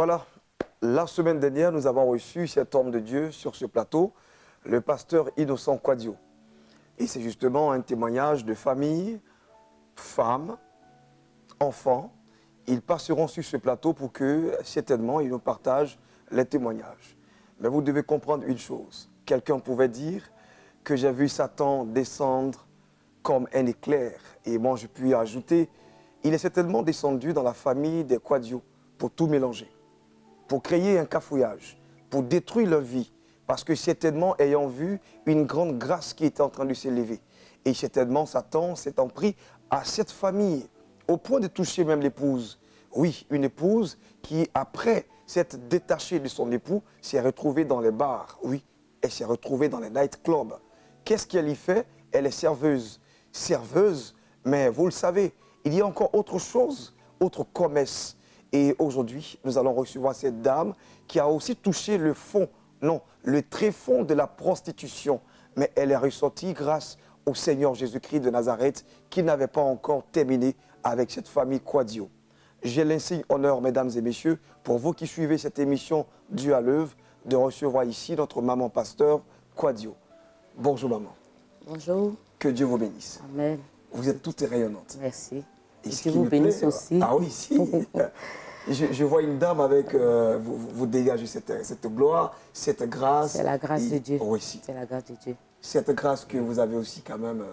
Voilà, la semaine dernière, nous avons reçu cet homme de Dieu sur ce plateau, le pasteur Innocent Quadio. Et c'est justement un témoignage de famille, femmes, enfants. Ils passeront sur ce plateau pour que, certainement, ils nous partagent les témoignages. Mais vous devez comprendre une chose. Quelqu'un pouvait dire que j'ai vu Satan descendre comme un éclair. Et moi, je puis ajouter, il est certainement descendu dans la famille des Quadio pour tout mélanger, pour créer un cafouillage, pour détruire leur vie. Parce que certainement, ayant vu une grande grâce qui était en train de s'élever, et certainement, Satan s'étant pris à cette famille, au point de toucher même l'épouse. Oui, une épouse qui, après s'être détachée de son époux, s'est retrouvée dans les bars. Oui, elle s'est retrouvée dans les nightclubs. Qu'est-ce qu'elle y fait? Elle est serveuse. Serveuse, mais vous le savez, il y a encore autre chose, autre commerce. Et aujourd'hui, nous allons recevoir cette dame qui a aussi touché le fond, non, le tréfonds de la prostitution. Mais elle est ressortie grâce au Seigneur Jésus-Christ de Nazareth qui n'avait pas encore terminé avec cette famille Quadio. J'ai l'insigne honneur, mesdames et messieurs, pour vous qui suivez cette émission Dieu à l'œuvre, de recevoir ici notre maman pasteur Quadio. Bonjour maman. Bonjour. Que Dieu vous bénisse. Amen. Vous êtes toute rayonnante. Merci. Et Dieu vous bénisse aussi. Ah oui, si. je vois une dame avec, vous dégagez cette gloire, cette grâce. C'est la grâce de Dieu. Oui, si. C'est la grâce de Dieu. Cette grâce que vous avez aussi quand même,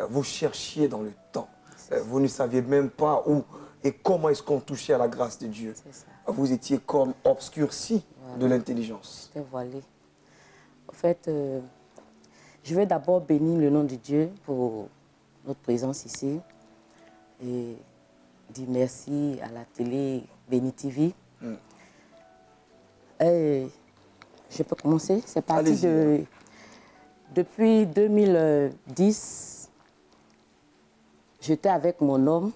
vous cherchiez dans le temps. Vous ne saviez même pas où et comment est-ce qu'on touchait à la grâce de Dieu. C'est ça. Vous étiez comme obscurci de l'intelligence. J'étais voilée. En fait, je vais d'abord bénir le nom de Dieu pour notre présence ici et dire merci à la télé Béni TV. Et je peux commencer? C'est parti depuis 2010. J'étais avec mon homme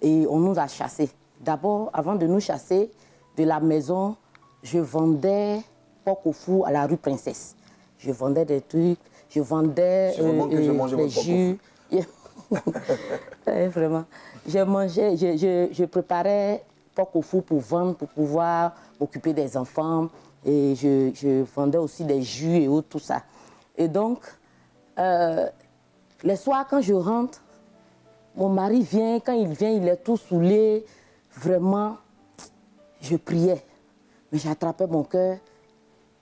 et on nous a chassés. D'abord, avant de nous chasser de la maison, je vendais porc au four à la rue Princesse. Je vendais des trucs, je vendais des jus. Vraiment. Je mangeais, je préparais porc au four pour vendre, pour pouvoir m'occuper des enfants. Et je vendais aussi des jus et autres, tout ça. Et donc, les soirs, quand je rentre, mon mari vient, quand il vient, il est tout saoulé. Vraiment, je priais. Mais j'attrapais mon cœur.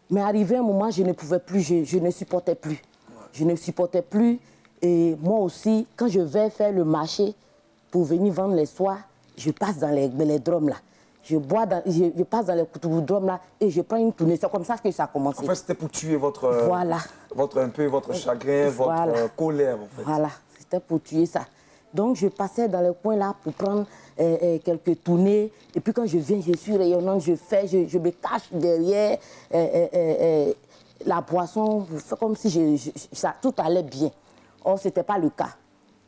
Mais arrivé un moment, je ne pouvais plus, je ne supportais plus. Je ne supportais plus. Et moi aussi, quand je vais faire le marché pour venir vendre les soirs, je passe dans les drums là. Je passe dans les drums là et je prends une tournée. C'est comme ça que ça a commencé. En fait, c'était pour tuer votre, voilà. votre chagrin, voilà. votre colère en fait. Voilà, c'était pour tuer ça. Donc je passais dans le coin là pour prendre quelques tournées. Et puis quand je viens, je suis rayonnante, je me cache derrière la boisson, comme si ça, tout allait bien. Or, ce n'était pas le cas.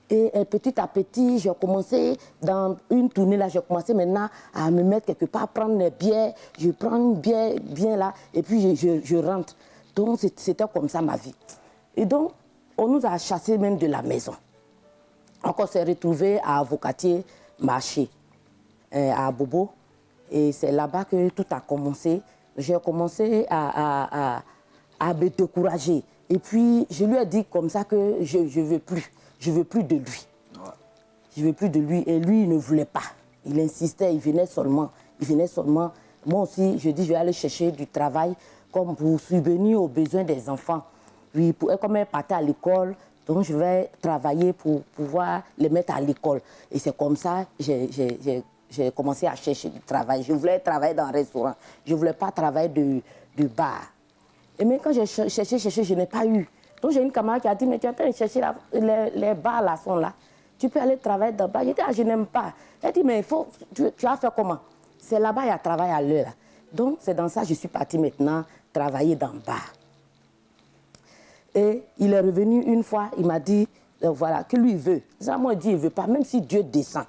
Et petit à petit, j'ai commencé, dans une tournée là, j'ai commencé maintenant à me mettre quelque part, prendre les bières. Je prends une bière bien là, et puis je rentre. Donc c'était comme ça ma vie. Et donc, on nous a chassés même de la maison. Donc on s'est retrouvés à Avocatier marché, à Bobo. Et c'est là-bas que tout a commencé. J'ai commencé à me décourager. Et puis, je lui ai dit comme ça que je ne veux plus. Je ne veux plus de lui. Ouais. Je ne veux plus de lui. Et lui, il ne voulait pas. Il insistait, il venait seulement. Moi aussi, je dis, je vais aller chercher du travail comme pour subvenir aux besoins des enfants. Puis, comme elle partait à l'école, donc je vais travailler pour pouvoir les mettre à l'école. Et c'est comme ça que j'ai commencé à chercher du travail. Je voulais travailler dans un restaurant. Je ne voulais pas travailler de bar. Et même quand j'ai cherché, je n'ai pas eu. Donc j'ai une camarade qui a dit, mais tu es en train de chercher les bars là sont là. Tu peux aller travailler dans le bar. J'ai dit, ah, je n'aime pas. Elle dit, mais tu as fait comment? C'est là-bas, il y a travail à l'heure. Donc c'est dans ça que je suis partie maintenant travailler dans le bar. Et il est revenu une fois, il m'a dit, voilà, que lui veut. Ça, moi, je dis, il ne veut pas, même si Dieu descend.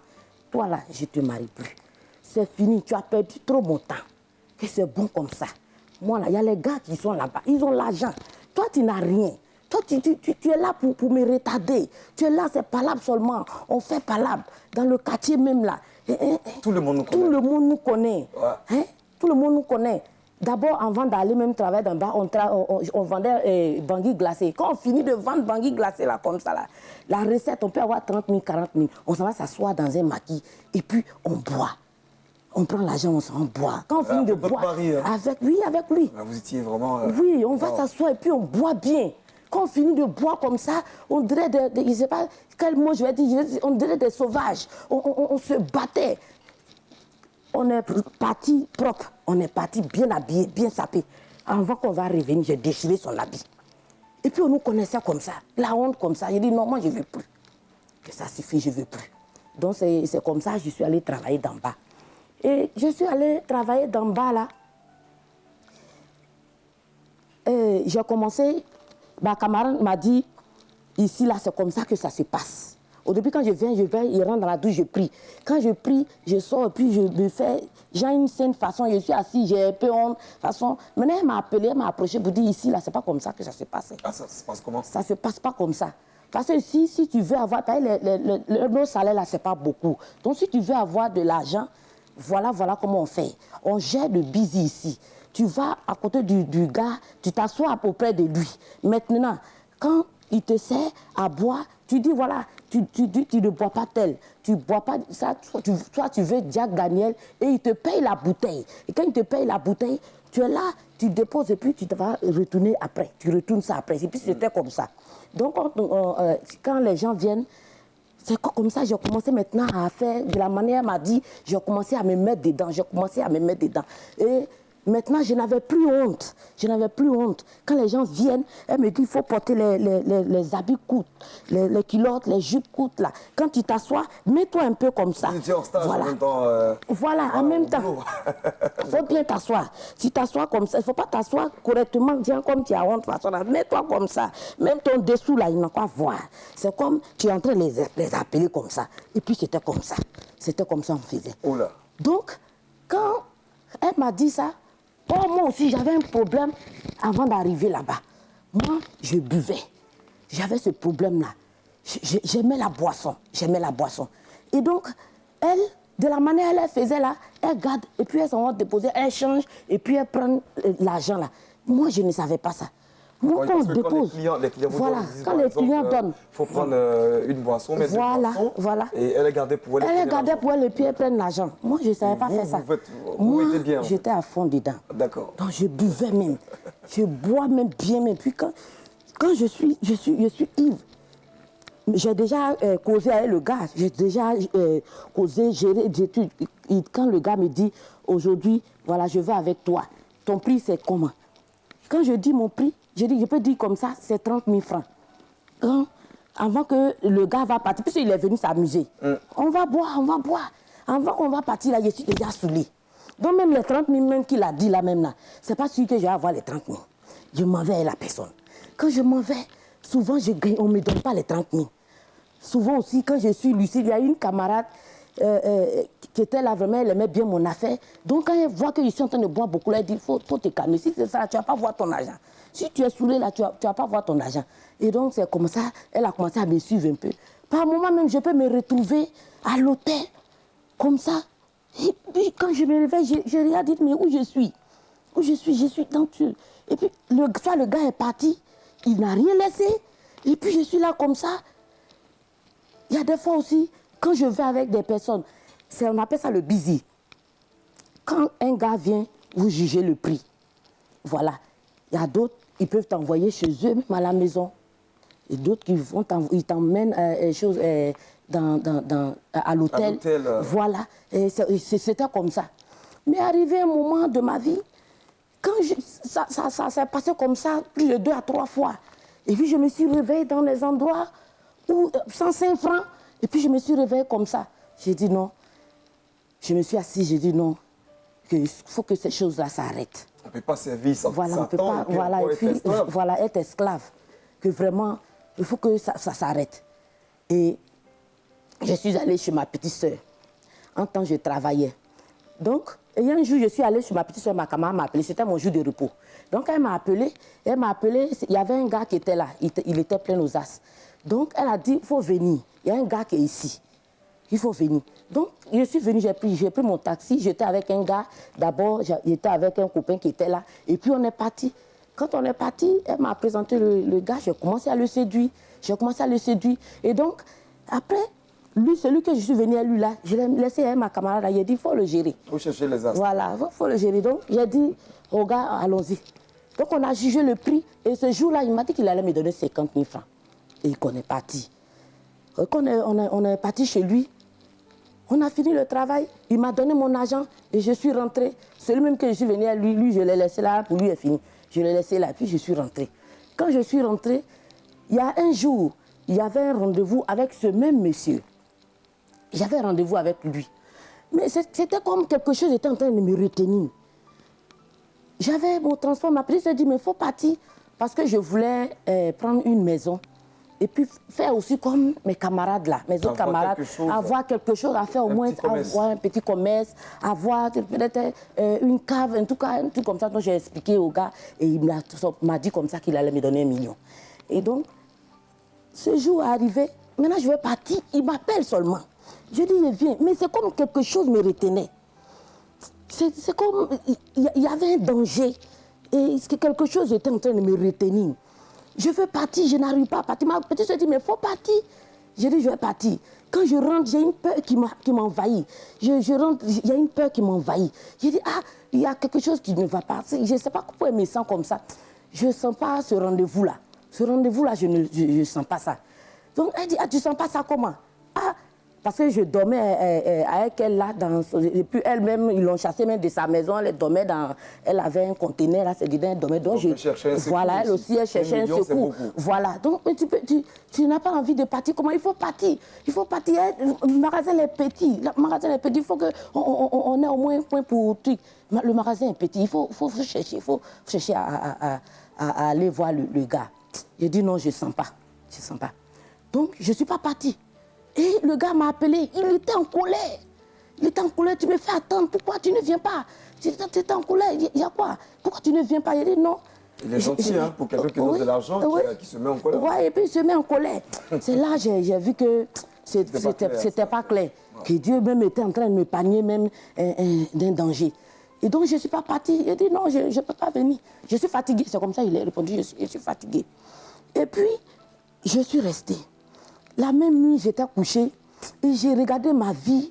Toi là, je ne te marie plus. C'est fini, tu as perdu trop mon temps. Et c'est bon comme ça. Moi là, il y a les gars qui sont là-bas, ils ont l'argent. Toi, tu n'as rien. Toi, tu es là pour me retarder. Tu es là, c'est palabre seulement. On fait palabre. Dans le quartier même là. Tout le monde nous connaît. Tout le monde nous connaît. Ouais. Hein? Tout le monde nous connaît. D'abord, avant d'aller même travailler dans le bar, on vendait bangui glacé. Quand on finit de vendre bangui glacé, là, comme ça, là, la recette, on peut avoir 30 000, 40 000. On s'en va s'asseoir dans un maquis et puis on boit. On prend l'argent, on s'en boit. Quand on finit de boire, mari, hein? avec lui. Là, vous étiez vraiment... Oui, on va s'asseoir et puis on boit bien. Quand on finit de boire comme ça, on dirait je ne sais pas quel mot je vais dire, on dirait des sauvages. On se battait. On est parti propre, on est parti bien habillé, bien sapé. Avant qu'on va revenir, j'ai déchiré son habit. Et puis on nous connaissait comme ça, la honte comme ça. J'ai dit non, moi je ne veux plus. Que ça suffit, je ne veux plus. Donc c'est comme ça que je suis allée travailler d'en bas. Et je suis allée travailler d'en bas là. J'ai commencé, ma camarade m'a dit, ici là c'est comme ça que ça se passe. Au début, quand je viens, il rentre dans la douche, je prie. Quand je prie, je sors et puis je me fais... J'ai une saine façon, je suis assis, j'ai un peu honte. Façon. Maintenant, elle m'a appelé, elle m'a approché pour dire ici, là, c'est pas comme ça que ça se passe. Ah, ça se passe comment? Ça se passe pas comme ça. Parce que si tu veux avoir... Nos salaires, là, c'est pas beaucoup. Donc, si tu veux avoir de l'argent, voilà comment on fait. On gère le busy ici. Tu vas à côté du gars, tu t'assois auprès de lui. Maintenant, quand il te sert à boire, tu dis voilà, tu ne bois pas tel, tu bois pas ça, soit tu veux Jack Daniel et il te paye la bouteille. Et quand il te paye la bouteille, tu es là, tu déposes et puis tu te vas retourner après. Tu retournes ça après. Et puis c'était comme ça. Donc quand les gens viennent, c'est comme ça, j'ai commencé maintenant à faire, de la manière elle m'a dit, j'ai commencé à me mettre dedans, Et maintenant, je n'avais plus honte. Quand les gens viennent, elle me dit qu'il faut porter les habits courts, les culottes, les jupes courtes là. Quand tu t'assois, mets-toi un peu comme ça. Vous étiez en stage voilà. en même temps. Voilà, en même temps. Il faut bien t'asseoir. Si tu t'assois comme ça, il ne faut pas t'asseoir correctement, bien comme tu as honte. Mets-toi comme ça. Même ton dessous là, il n'a pas à voir. C'est comme tu es en train de les appeler comme ça. Et puis c'était comme ça. C'était comme ça on faisait. Oula. Donc, quand elle m'a dit ça, moi aussi, j'avais un problème avant d'arriver là-bas. Moi, je buvais. J'avais ce problème-là. J'aimais la boisson. Et donc, elle, de la manière elle faisait là, elle garde, et puis elle s'en va déposer, elle change, et puis elle prend l'argent là. Moi, je ne savais pas ça. Moi, quand on dépose, les clients voilà, disent, quand les clients donnent, il faut prendre une boisson, mais voilà. Et elle est gardée pour elle. Elle est gardée pour elle et puis elle prend l'argent. Moi, je ne savais pas faire ça. Vous mettez bien. J'étais à fond dedans. D'accord. Donc, je buvais même. Je bois même bien. Mais puis, quand je suis ivre, j'ai déjà causé avec le gars. J'ai déjà causé, géré des études. Quand le gars me dit, aujourd'hui, voilà, je vais avec toi. Ton prix, c'est comment? Quand je dis mon prix, je peux dire comme ça, c'est 30 000 francs. Avant que le gars va partir, puisqu'il est venu s'amuser, on va boire. Avant qu'on va partir, là, je suis déjà saoulé. Donc même les 30 000 même qu'il a dit là même là, c'est pas sûr que je vais avoir les 30 000. Je m'en vais à la personne. Quand je m'en vais, souvent on ne me donne pas les 30 000. Souvent aussi, quand je suis lucide, il y a une camarade qui était là vraiment, elle aimait bien mon affaire. Donc quand elle voit que je suis en train de boire beaucoup, elle dit, faut te calmer. Si c'est ça, tu ne vas pas voir ton argent. Si tu es saoulé là, tu ne vas pas voir ton argent. Et donc c'est comme ça, elle a commencé à me suivre un peu. Par moment même, je peux me retrouver à l'hôtel, comme ça. Et puis quand je me réveille, je regarde, dit, mais où je suis? Je suis dans tout. Et puis soit le gars est parti, il n'a rien laissé. Et puis je suis là comme ça. Il y a des fois aussi, quand je vais avec des personnes, on appelle ça le busy. Quand un gars vient, vous jugez le prix. Voilà. Il y a d'autres, ils peuvent t'envoyer chez eux, même à la maison. Et d'autres qui t'emmènent à l'hôtel. Voilà. C'était comme ça. Mais arrivé un moment de ma vie, quand ça s'est passé comme ça, plus de 2 à 3 fois. Et puis je me suis réveillée dans les endroits où 105 francs. Et puis je me suis réveillée comme ça. J'ai dit non. Je me suis assise, j'ai dit non. Il faut que ces choses-là s'arrêtent. On ne peut pas servir sans voilà, on peut pas, voilà, et puis voilà, être esclave. Que vraiment, il faut que ça s'arrête. Et je suis allée chez ma petite soeur. En temps, je travaillais. Donc, et un jour, je suis allée chez ma petite soeur, ma camarade m'a appelé, c'était mon jour de repos. Donc, elle m'a appelé, il y avait un gars qui était là, il était plein aux as. Donc, elle a dit, il faut venir. Il y a un gars qui est ici. Il faut venir. Donc, je suis venue, j'ai pris mon taxi, j'étais avec un gars. D'abord, j'étais avec un copain qui était là. Et puis, on est parti. Quand on est parti, elle m'a présenté le gars, j'ai commencé à le séduire. Et donc, après, lui, celui que je suis venue à lui là, je l'ai laissé à ma camarade là, il a dit, il faut le gérer. Vous cherchez les astres. Voilà, il faut le gérer. Donc, j'ai dit au gars, allons-y. Donc, on a jugé le prix. Et ce jour-là, il m'a dit qu'il allait me donner 50 000 francs. Et qu'on est parti. Quand on est parti chez lui, on a fini le travail. Il m'a donné mon argent et je suis rentrée. Celui même que je suis venue à lui, je l'ai laissé là, pour lui, est fini. Je l'ai laissé là, puis je suis rentrée. Quand je suis rentrée, il y a un jour, il y avait un rendez-vous avec ce même monsieur. J'avais rendez-vous avec lui. Mais c'était comme quelque chose était en train de me retenir. J'avais mon transport, ma prise, j'ai dit, mais il faut partir. Parce que je voulais prendre une maison. Et puis faire aussi comme mes camarades là, mes autres camarades, avoir quelque chose à faire, au moins avoir un petit commerce, avoir peut-être une cave, en tout cas, un truc comme ça dont j'ai expliqué au gars. Et il m'a dit comme ça qu'il allait me donner 1 million. Et donc, ce jour est arrivé, maintenant je vais partir, il m'appelle seulement. Je dis, il vient, mais c'est comme quelque chose me retenait. C'est comme, il y avait un danger. Et quelque chose était en train de me retenir. Je veux partir, je n'arrive pas à partir. Ma petite se dit, mais il faut partir. Je dis, je vais partir. Quand je rentre, j'ai une peur qui m'envahit. Je rentre, il y a une peur qui m'envahit. Je dis, ah, il y a quelque chose qui ne va pas. Je ne sais pas pourquoi elle me sent comme ça. Je ne sens pas ce rendez-vous-là. Ce rendez-vous-là, je ne sens pas ça. Donc, elle dit, ah, tu ne sens pas ça comment? Ah, parce que je dormais avec elle là, et puis elle-même, ils l'ont chassée même de sa maison, elle avait un conteneur là, c'est dedans, elle dormait. Donc voilà, elle aussi, elle cherchait un secours. Voilà, donc tu n'as pas envie de partir, comment? Il faut partir, le magasin est petit, il faut qu'on ait au moins un point pour truc. Le magasin est petit, il faut chercher à aller voir le gars. J'ai dit non, je ne sens pas. Donc je ne suis pas partie. Et le gars m'a appelé, il était en colère. Tu me fais attendre, pourquoi tu ne viens pas? Tu étais en colère, il y a quoi? Pourquoi tu ne viens pas? Il dit non. Il est gentil, hein, pour quelqu'un qui donne de l'argent, qui se met en colère. Oui, et puis il se met en colère. C'est là que j'ai vu que c'était pas clair. Que Dieu même était en train de me panier même d'un danger. Et donc je ne suis pas partie. Il dit non, je ne peux pas venir. Je suis fatiguée, c'est comme ça qu'il a répondu, je suis fatiguée. Et puis, je suis restée. La même nuit, j'étais couchée et j'ai regardé ma vie.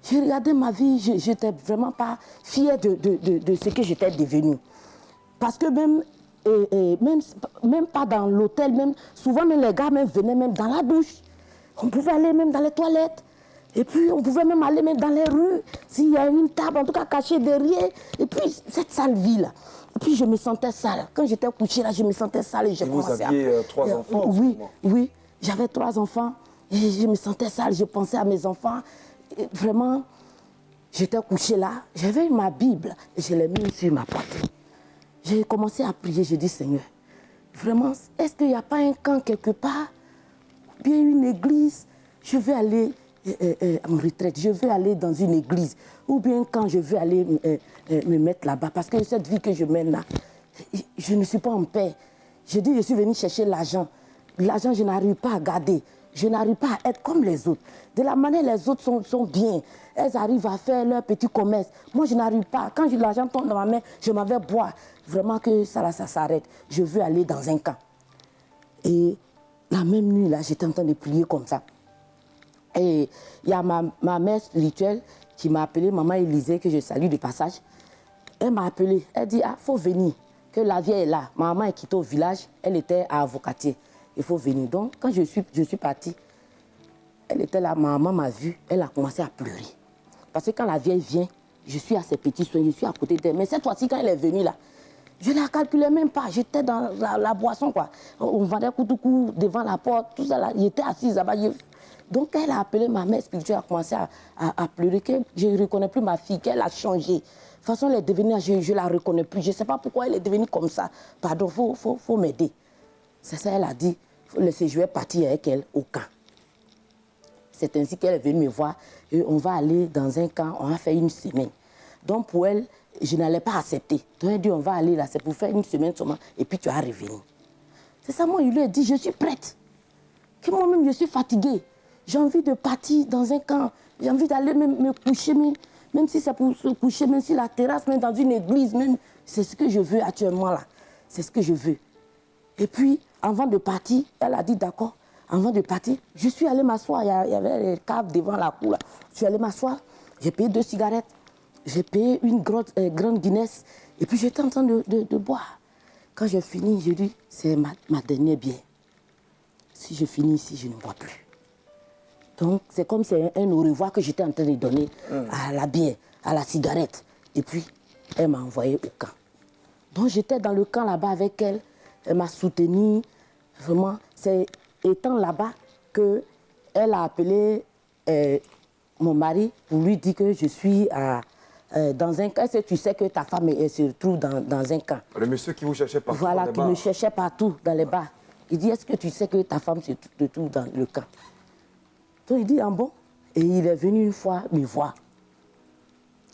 Je n'étais vraiment pas fière de ce que j'étais devenue. Parce que même pas dans l'hôtel, souvent même les gars venaient même dans la douche. On pouvait aller même dans les toilettes. Et puis on pouvait même aller même dans les rues. S'il y a une table, en tout cas cachée derrière. Et puis cette sale vie là. Et puis je me sentais sale. Quand j'étais couchée là, je me sentais sale. Et vous aviez 3 enfants? Oui. J'avais 3 enfants et je me sentais sale, je pensais à mes enfants. Et vraiment, j'étais couchée là, j'avais ma Bible et je l'ai mise sur ma poitrine. J'ai commencé à prier, j'ai dit Seigneur, vraiment, est-ce qu'il n'y a pas un camp quelque part? Bien une église, je vais aller à ma retraite, je vais aller dans une église. Ou bien quand je vais aller me mettre là-bas, parce que cette vie que je mène là, je ne suis pas en paix. Je dis, je suis venue chercher l'argent. L'argent, je n'arrive pas à garder. Je n'arrive pas à être comme les autres. De la manière les autres sont bien. Elles arrivent à faire leur petit commerce. Moi, je n'arrive pas. Quand l'argent tombe dans ma main, je m'en vais boire. Vraiment que ça s'arrête. Je veux aller dans un camp. Et la même nuit, là, j'étais en train de prier comme ça. Et il y a ma mère spirituelle qui m'a appelée, maman Élisée, que je salue de passage. Elle m'a appelée. Elle dit, ah, il faut venir. Que la vieille est là. Ma maman est quittée au village. Elle était à Avocatier. Il faut venir. Donc, quand je suis partie, elle était là, ma maman m'a vue, elle a commencé à pleurer. Parce que quand la vieille vient, je suis à ses petits soins, je suis à côté d'elle. Mais cette fois-ci, quand elle est venue là, je ne la calculais même pas. J'étais dans la boisson, quoi. On vendait coup devant la porte, tout ça là. J'étais assise là-bas. Donc, elle a appelé ma mère spirituelle, a commencé à pleurer, que je ne reconnais plus ma fille, qu'elle a changé. De toute façon, elle est devenue, je ne la reconnais plus. Je ne sais pas pourquoi elle est devenue comme ça. Pardon, faut m'aider. C'est ça, elle a dit. Je vais partir avec elle au camp. C'est ainsi qu'elle est venue me voir. Et on va aller dans un camp, on va faire 1 semaine. Donc pour elle, je n'allais pas accepter. Donc elle dit, on va aller là, c'est pour faire 1 semaine seulement, et puis tu vas revenir. C'est ça, moi, il lui a dit, je suis prête. Que moi-même, je suis fatiguée. J'ai envie de partir dans un camp. J'ai envie d'aller me coucher, même si c'est pour se coucher, même si la terrasse, même dans une église, même. C'est ce que je veux actuellement là. C'est ce que je veux. Et puis, avant de partir, elle a dit d'accord. Avant de partir, je suis allée m'asseoir. Il y avait les caves devant la cour là. Je suis allée m'asseoir. J'ai payé 2 cigarettes. J'ai payé une grande Guinness. Et puis, j'étais en train de boire. Quand j'ai fini, j'ai dit, c'est ma dernière bière. Si je finis ici, je ne bois plus. Donc, c'est comme c'est un au revoir que j'étais en train de donner à la bière, à la cigarette. Et puis, elle m'a envoyé au camp. Donc, j'étais dans le camp là-bas avec elle. Elle m'a soutenue. Vraiment, c'est étant là-bas qu'elle a appelé mon mari pour lui dire que je suis dans un camp. Est-ce que tu sais que ta femme se trouve dans un camp? Le monsieur qui vous cherchait partout Voilà, dans les qui bars. me cherchait partout dans les bars. Il dit, est-ce que tu sais que ta femme se trouve dans le camp? Donc il dit, ah bon? Et il est venu une fois me voir.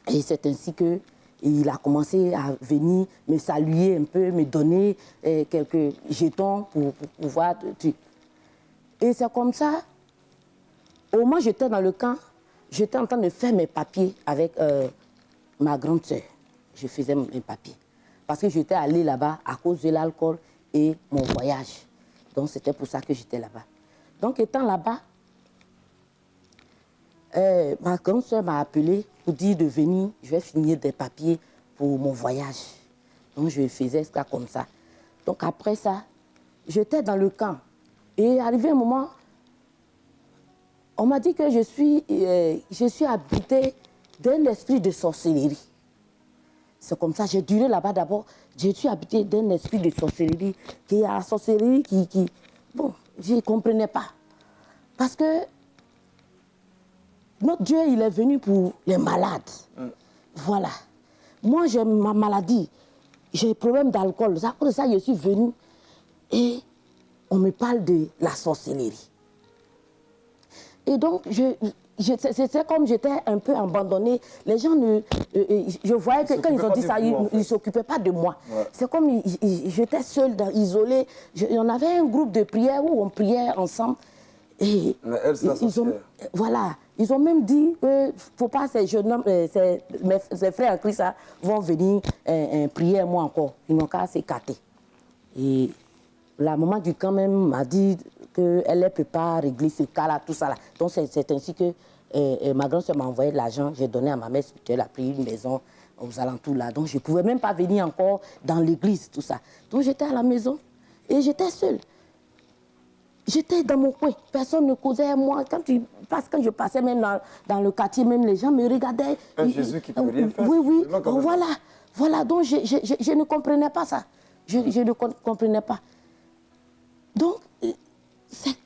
Et c'est ainsi qu'il a commencé à venir me saluer un peu, me donner quelques jetons pour pouvoir... Et c'est comme ça, au moment où j'étais dans le camp, j'étais en train de faire mes papiers avec ma grande sœur. Je faisais mes papiers. Parce que j'étais allée là-bas à cause de l'alcool et mon voyage. Donc c'était pour ça que j'étais là-bas. Donc étant là-bas, ma grande sœur m'a appelé pour dire de venir, je vais finir des papiers pour mon voyage. Donc je faisais ça comme ça. Donc après ça, j'étais dans le camp. Et arrivé un moment, on m'a dit que je suis habitée d'un esprit de sorcellerie. C'est comme ça, j'ai duré là-bas d'abord. Je suis habitée d'un esprit de sorcellerie, qui est la sorcellerie qui... Bon, je ne comprenais pas. Parce que notre Dieu, il est venu pour les malades. Voilà. Moi, j'ai ma maladie. J'ai un problème d'alcool. C'est à cause de ça que je suis venue. Et on me parle de la sorcellerie. Et donc, c'était comme j'étais un peu abandonnée. Les gens je voyais que quand ils ont dit ça, ils ne s'occupaient pas de moi. Ouais. C'est comme j'étais seule, isolée. On avait un groupe de prière où on priait ensemble. Et mais elle, c'est la sorcière. Voilà. Ils ont même dit que faut pas ces jeunes hommes, ces frères en Christ vont venir prier moi encore. Ils n'ont qu'à s'écarter. Et la maman du camp même m'a dit qu'elle ne peut pas régler ce cas-là, tout ça là. Donc c'est ainsi que ma grand-soeur m'a envoyé de l'argent. J'ai donné à ma mère spirituelle, elle a pris une maison aux alentours là. Donc je ne pouvais même pas venir encore dans l'église, tout ça. Donc j'étais à la maison et j'étais seule. J'étais dans mon coin, personne ne causait à moi. Quand je passais même dans le quartier, même les gens me regardaient. Un Jésus qui ne peut rien faire. Oui, voilà. Donc je ne comprenais pas ça. Je ne comprenais pas. Donc,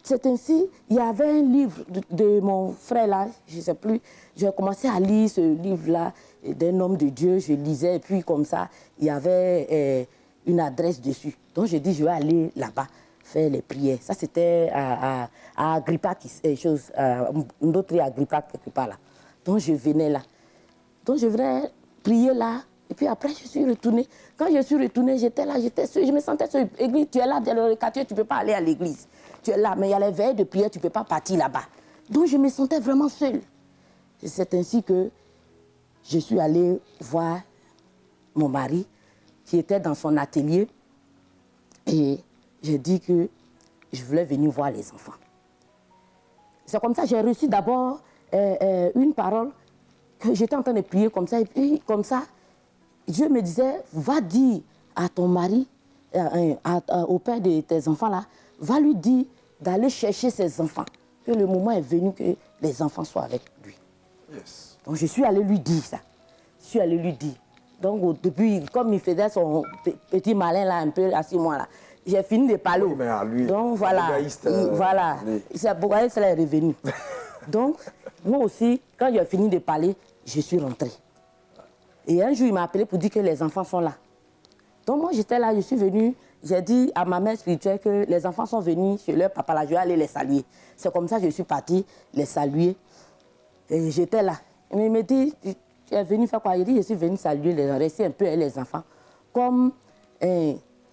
c'est ainsi, il y avait un livre de mon frère là, je ne sais plus. J'ai commencé à lire ce livre-là d'un homme de Dieu, je lisais, et puis comme ça, il y avait une adresse dessus. Donc j'ai dit, je vais aller là-bas faire les prières. Ça, c'était à Agrippa, une autre Agrippa quelque part là. Donc je venais là. Donc je venais prier là. Et puis après, je suis retournée. Quand je suis retournée, j'étais là, je me sentais seule. Église, tu es là, dans le quartier, tu ne peux pas aller à l'église. Tu es là, mais il y a les veilles de prière, tu ne peux pas partir là-bas. Donc je me sentais vraiment seule. Et c'est ainsi que je suis allée voir mon mari, qui était dans son atelier. Et j'ai dit que je voulais venir voir les enfants. C'est comme ça que j'ai reçu d'abord une parole, que j'étais en train de prier comme ça. Et puis comme ça, Dieu me disait, va dire à ton mari, au père de tes enfants là, va lui dire d'aller chercher ses enfants, que le moment est venu que les enfants soient avec lui. Yes. Donc je suis allée lui dire ça. Je suis allée lui dire. Donc au début, comme il faisait son petit malin là, un peu assis moi là, j'ai fini de parler. Oui, mais à lui, donc voilà, voilà. C'est pour ça qu'il est revenu. Donc moi aussi, quand j'ai fini de parler, je suis rentrée. Et un jour, il m'a appelé pour dire que les enfants sont là. Donc moi, j'étais là, je suis venue, j'ai dit à ma mère spirituelle que les enfants sont venus chez leur papa là, je vais aller les saluer. C'est comme ça que je suis partie les saluer. Et j'étais là. Et il me dit, tu es venu faire quoi? Il dit, je suis venu saluer, rester un peu avec les enfants. Comme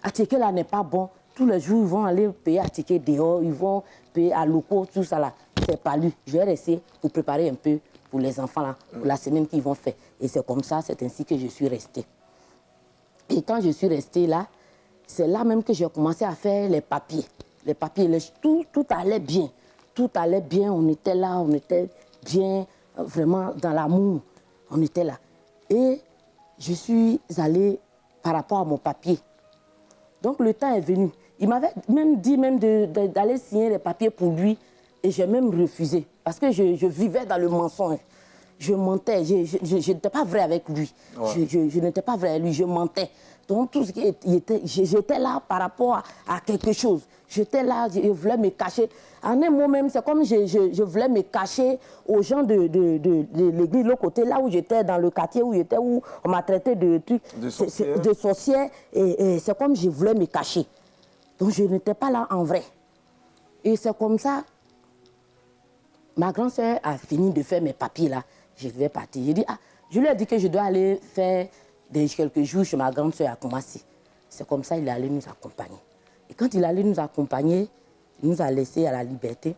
Attiqué là n'est pas bon, tous les jours, ils vont aller payer Attiqué dehors, ils vont payer à locaux, tout ça là. C'est pas lui. Je vais rester pour préparer un peu pour les enfants, là, pour la semaine qu'ils vont faire. Et c'est comme ça, c'est ainsi que je suis restée. Et quand je suis restée là, c'est là même que j'ai commencé à faire les papiers. Les papiers, tout allait bien. Tout allait bien, on était là, on était bien, vraiment dans l'amour. On était là. Et je suis allée par rapport à mon papier. Donc le temps est venu. Il m'avait même dit d'aller signer les papiers pour lui. Et j'ai même refusé. Parce que je vivais dans le mensonge. Je mentais. Je n'étais pas vrai avec lui. Ouais. Je n'étais pas vrai avec lui. Je mentais. Donc tout ce qui était... J'étais là par rapport à quelque chose. J'étais là, je voulais me cacher. En un mot même, c'est comme je voulais me cacher aux gens de l'église, de l'autre côté, là où j'étais, dans le quartier où j'étais, où on m'a traité de trucs, de sorcière. Et c'est comme je voulais me cacher. Donc je n'étais pas là en vrai. Et c'est comme ça, ma grande sœur a fini de faire mes papiers là. Je devais partir. Je lui ai dit que je dois aller faire quelques jours chez ma grande sœur à Koumassi. C'est comme ça qu'il est allé nous accompagner. Et quand il allait nous accompagner, il nous a laissés à la liberté.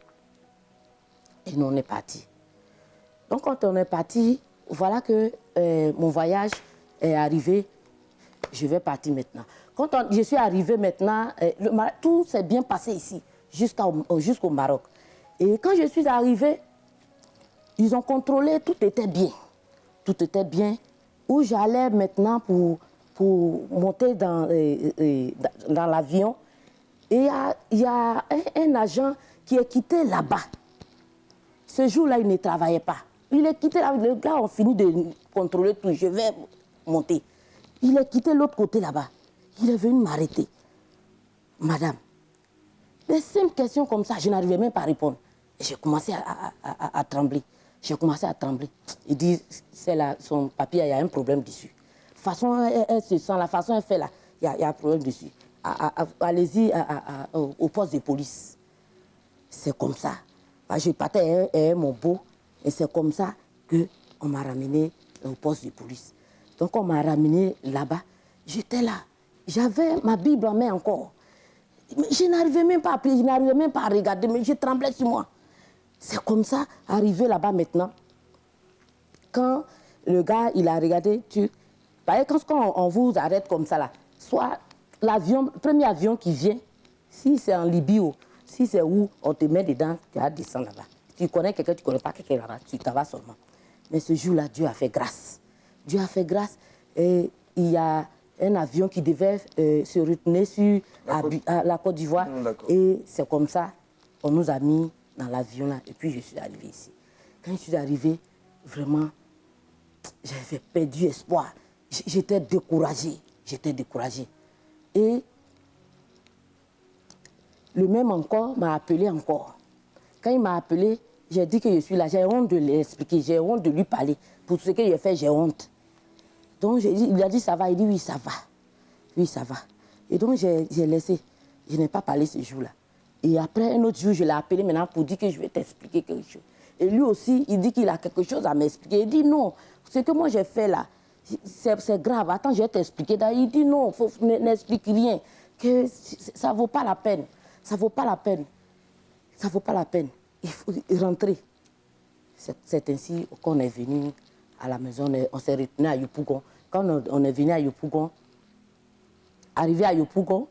Et nous, on est partis. Donc, quand on est partis, voilà que mon voyage est arrivé. Je vais partir maintenant. Quand je suis arrivée maintenant, tout s'est bien passé ici, jusqu'au Maroc. Et quand je suis arrivée, ils ont contrôlé, tout était bien. Tout était bien. Où j'allais maintenant pour monter dans l'avion, et il y a un agent qui est quitté là-bas. Ce jour-là, il ne travaillait pas. Il est quitté là, les gars ont fini de contrôler tout. Je vais monter. Il est quitté l'autre côté là-bas. Il est venu m'arrêter. Madame, des simples questions comme ça, je n'arrivais même pas à répondre. J'ai commencé à trembler. J'ai commencé à trembler. Il dit, c'est là, son papier, il y a un problème dessus. La façon elle se sent, la façon elle fait là, il y a un problème dessus. Allez-y au poste de police. C'est comme ça. Je partais à mon beau, et c'est comme ça qu'on m'a ramené au poste de police. Donc on m'a ramené là-bas. J'étais là. J'avais ma Bible en main encore. Mais je n'arrivais même pas à prier, je n'arrivais même pas à regarder, mais je tremblais sur moi. C'est comme ça, arrivé là-bas maintenant. Quand le gars, il a regardé, quand on vous arrête comme ça là, soit l'avion, le premier avion qui vient, si c'est en Libye ou si c'est où, on te met dedans, tu vas descendre là-bas. Tu connais quelqu'un, tu ne connais pas quelqu'un là-bas, tu t'en vas seulement. Mais ce jour-là, Dieu a fait grâce. Dieu a fait grâce et il y a un avion qui devait se retourner sur la Côte d'Ivoire. Et c'est comme ça, on nous a mis dans l'avion là. Et puis je suis arrivée ici. Quand je suis arrivée, vraiment, j'avais perdu espoir. J'étais découragée. J'étais découragée. Et le même encore m'a appelé encore. Quand il m'a appelé, j'ai dit que je suis là. J'ai honte de l'expliquer, j'ai honte de lui parler. Pour ce que j'ai fait, j'ai honte. Donc il a dit ça va, il dit oui ça va. Oui ça va. Et donc j'ai laissé. Je n'ai pas parlé ce jour-là. Et après un autre jour, je l'ai appelé maintenant pour dire que je vais t'expliquer quelque chose. Et lui aussi, il dit qu'il a quelque chose à m'expliquer. Il dit non, ce que moi j'ai fait là, c'est grave. Attends, je vais t'expliquer. Il dit non, n'explique rien. Que ça ne vaut pas la peine. Ça ne vaut pas la peine. Ça ne vaut pas la peine. Il faut rentrer. C'est ainsi qu'on est venu à la maison. On s'est retourné à Yopougon. Quand on est venu à Yopougon, arrivé à Yopougon,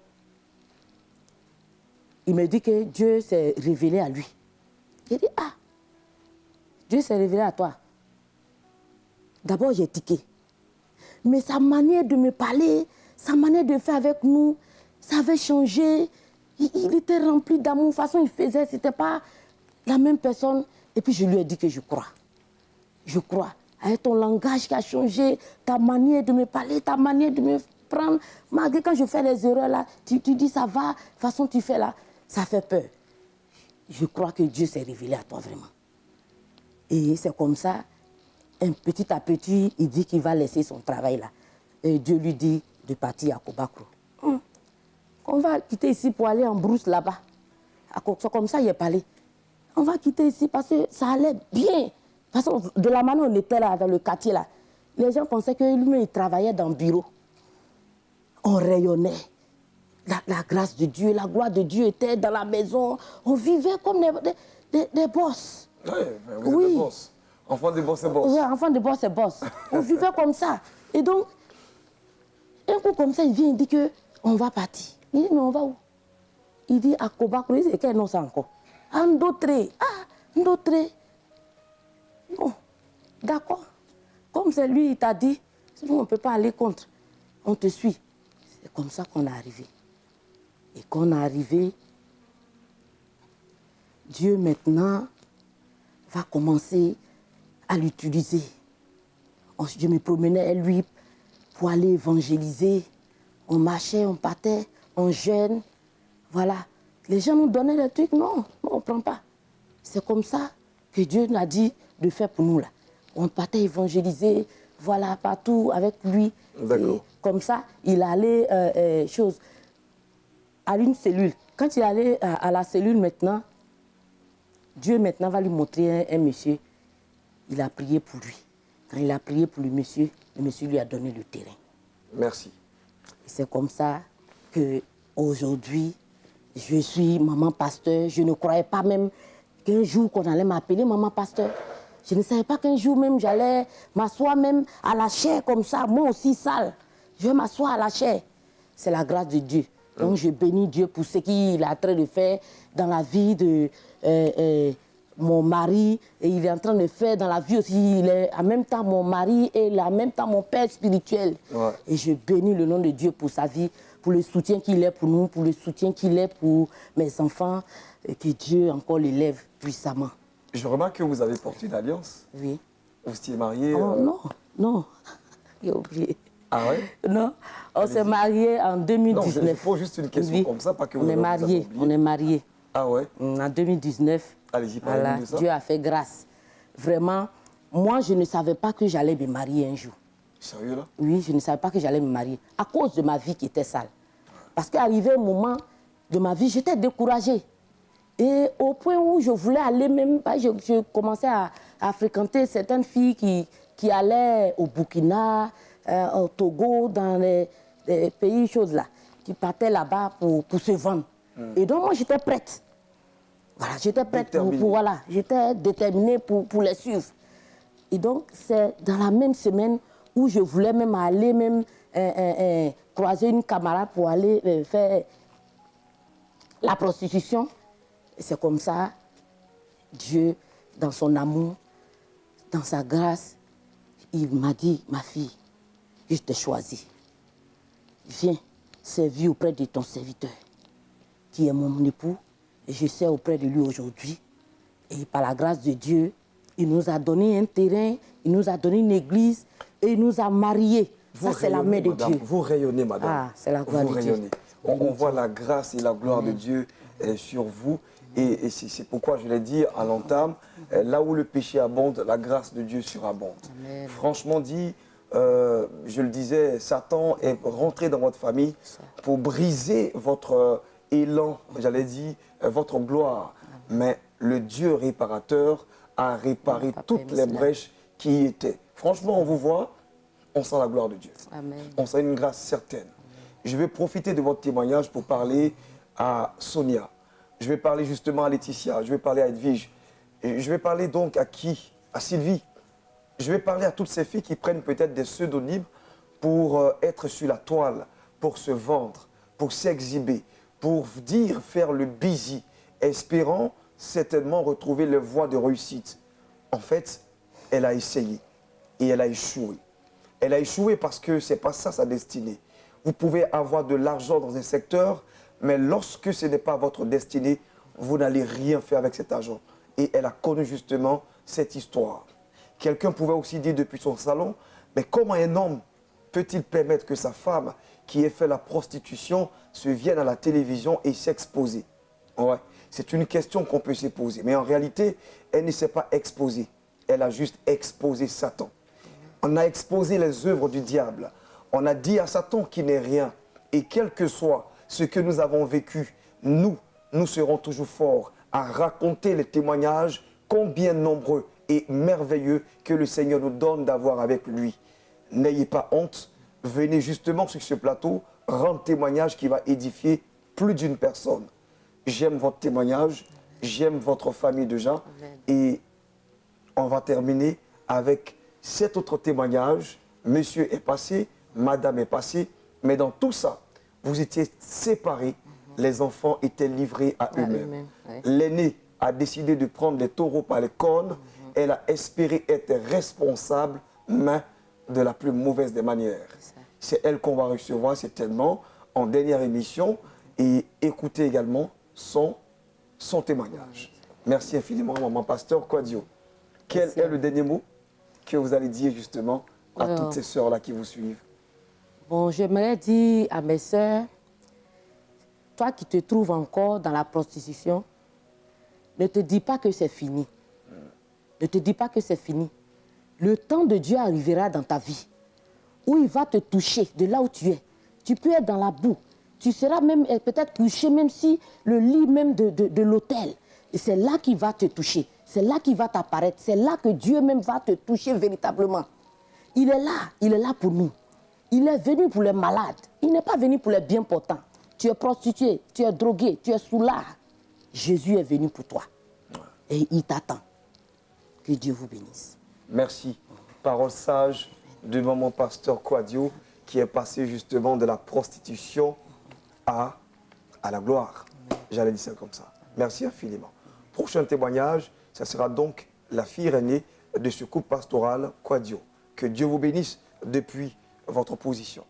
il me dit que Dieu s'est révélé à lui. J'ai dit, ah, Dieu s'est révélé à toi. D'abord, j'ai tiqué. Mais sa manière de me parler, sa manière de faire avec nous, ça avait changé. Il était rempli d'amour. De toute façon, il faisait, ce n'était pas la même personne. Et puis, je lui ai dit que je crois. Je crois. Avec ton langage qui a changé, ta manière de me parler, ta manière de me prendre. Malgré quand je fais les erreurs là, tu dis ça va, de toute façon, tu fais là, ça fait peur. Je crois que Dieu s'est révélé à toi vraiment. Et c'est comme ça, petit à petit, il dit qu'il va laisser son travail là. Et Dieu lui dit de partir à Kobakro. On va quitter ici pour aller en brousse là-bas. C'est comme ça qu'il est parlé. On va quitter ici parce que ça allait bien. De toute façon, de la manière où on était là, dans le quartier là, les gens pensaient que lui-même, il travaillait dans le bureau. On rayonnait. La grâce de Dieu, la gloire de Dieu était dans la maison. On vivait comme des boss. Oui, vous êtes des boss. Enfant de boss et boss. Ouais, enfant de boss et boss. On vivait comme ça. Et donc, un coup comme ça, il vient, il dit qu'on va partir. Il dit, mais on va où? Il dit, à Kobakro, il dit, quel nom c'est encore? Ndotré. Ah, Ndotré. Bon, d'accord. Comme c'est lui, il t'a dit, nous, on ne peut pas aller contre. On te suit. C'est comme ça qu'on est arrivé. Et qu'on est arrivé, Dieu maintenant va commencer à l'utiliser. Je me promenais avec lui pour aller évangéliser. On marchait, on partait, on jeûne. Voilà. Les gens nous donnaient des trucs. Non, on ne prend pas. C'est comme ça que Dieu nous a dit de faire pour nous là. On partait évangéliser, voilà, partout avec lui. D'accord. Comme ça, il allait à une cellule. Quand il allait à la cellule maintenant, Dieu maintenant va lui montrer un monsieur. Il a prié pour lui. Quand il a prié pour le monsieur lui a donné le terrain. Merci. C'est comme ça qu'aujourd'hui, je suis maman pasteur. Je ne croyais pas même qu'un jour qu'on allait m'appeler maman pasteur. Je ne savais pas qu'un jour même j'allais m'asseoir même à la chair comme ça, moi aussi sale. Je vais m'asseoir à la chair. C'est la grâce de Dieu. Donc je bénis Dieu pour ce qu'il est en train de faire dans la vie de mon mari. Et il est en train de faire dans la vie aussi. Il est en même temps mon mari et en même temps mon père spirituel. Ouais. Et je bénis le nom de Dieu pour sa vie, pour le soutien qu'il est pour nous, pour le soutien qu'il est pour mes enfants. Et que Dieu encore l'élève puissamment. Je remarque que vous avez porté une alliance. Oui. Vous étiez marié. Oh non, non. J'ai oublié. Ah ouais? Non, on s'est mariés en Non, 2019. je pose juste une question Oui. comme ça, pas que vous On est vous avez mariés, oublié. on est mariés. Ah ouais? En 2019. Allez-y, parlez-nous Voilà, de ça. Dieu a fait grâce. Vraiment, moi, je ne savais pas que j'allais me marier un jour. Sérieux là? Oui, je ne savais pas que j'allais me marier à cause de ma vie qui était sale. Parce qu'arrivé un moment de ma vie, j'étais découragée. Et au point où je voulais aller même, je commençais à fréquenter certaines filles qui allaient au Burkina, au Togo, dans les pays, choses là, qui partaient là-bas pour se vendre. Et donc moi, j'étais prête. Voilà, j'étais prête voilà, j'étais déterminée pour les suivre. Et donc, c'est dans la même semaine où je voulais même aller croiser une camarade pour aller faire la prostitution. Et c'est comme ça, Dieu, dans son amour, dans sa grâce, il m'a dit, ma fille, je t'ai choisie. Viens servir auprès de ton serviteur, qui est mon époux, et je sers auprès de lui aujourd'hui. Et par la grâce de Dieu, il nous a donné un terrain, il nous a donné une église, et il nous a mariés. Ça, c'est la main de Dieu. Vous rayonnez, madame. Ah, c'est la gloire vous de Dieu. rayonnez. On voit la grâce et la gloire de Dieu sur vous. Et c'est pourquoi je l'ai dit à l'entame, là où le péché abonde, la grâce de Dieu surabonde. Amen. Franchement dit, je le disais, Satan est rentré dans votre famille pour briser votre élan, j'allais dire, votre gloire. Mais le Dieu réparateur a réparé toutes les brèches qui y étaient. Franchement, on vous voit, on sent la gloire de Dieu. Amen. On sent une grâce certaine. Je vais profiter de votre témoignage pour parler à Sonia. Je vais parler justement à Laetitia, je vais parler à Edwige. Et je vais parler donc à qui? À Sylvie. Je vais parler à toutes ces filles qui prennent peut-être des pseudonymes pour être sur la toile, pour se vendre, pour s'exhiber, pour dire, faire le busy, espérant certainement retrouver les voies de réussite. En fait, elle a essayé et elle a échoué. Elle a échoué parce que ce n'est pas ça sa destinée. Vous pouvez avoir de l'argent dans un secteur, mais lorsque ce n'est pas votre destinée, vous n'allez rien faire avec cet argent. Et elle a connu justement cette histoire. Quelqu'un pouvait aussi dire depuis son salon, mais comment un homme peut-il permettre que sa femme, qui ait fait la prostitution, se vienne à la télévision et s'exposer? Ouais, c'est une question qu'on peut se poser. Mais en réalité, elle ne s'est pas exposée. Elle a juste exposé Satan. On a exposé les œuvres du diable. On a dit à Satan qu'il n'est rien. Et quel que soit ce que nous avons vécu, nous serons toujours forts à raconter les témoignages combien nombreux et merveilleux que le Seigneur nous donne d'avoir avec lui. N'ayez pas honte, venez justement sur ce plateau rendre témoignage qui va édifier plus d'une personne. J'aime votre témoignage, j'aime votre famille déjà et on va terminer avec cet autre témoignage. Monsieur est passé, madame est passée, mais dans tout ça, vous étiez séparés, les enfants étaient livrés à eux-mêmes. Ouais. L'aînée a décidé de prendre les taureaux par les cornes, elle a espéré être responsable, mais de la plus mauvaise des manières. C'est elle qu'on va recevoir certainement en dernière émission et écouter également son témoignage. Merci infiniment, maman pasteur Kwadio. Quel est le dernier mot que vous allez dire justement à toutes ces sœurs-là qui vous suivent? Bon, j'aimerais dire à mes sœurs, toi qui te trouves encore dans la prostitution, ne te dis pas que c'est fini. Ne te dis pas que c'est fini. Le temps de Dieu arrivera dans ta vie, où il va te toucher de là où tu es. Tu peux être dans la boue. Tu seras même peut-être couché, même si le lit même de l'hôtel. Et c'est là qu'il va te toucher. C'est là qu'il va t'apparaître. C'est là que Dieu même va te toucher véritablement. Il est là pour nous. Il est venu pour les malades. Il n'est pas venu pour les bien portants. Tu es prostitué, tu es drogué, tu es soulard. Jésus est venu pour toi. Et il t'attend. Que Dieu vous bénisse. Merci. Parole sage de maman pasteur Kwadio qui est passé justement de la prostitution à la gloire. J'allais dire ça comme ça. Merci infiniment. Prochain témoignage, ça sera donc la fille aînée de ce couple pastoral Kwadio. Que Dieu vous bénisse depuis votre position.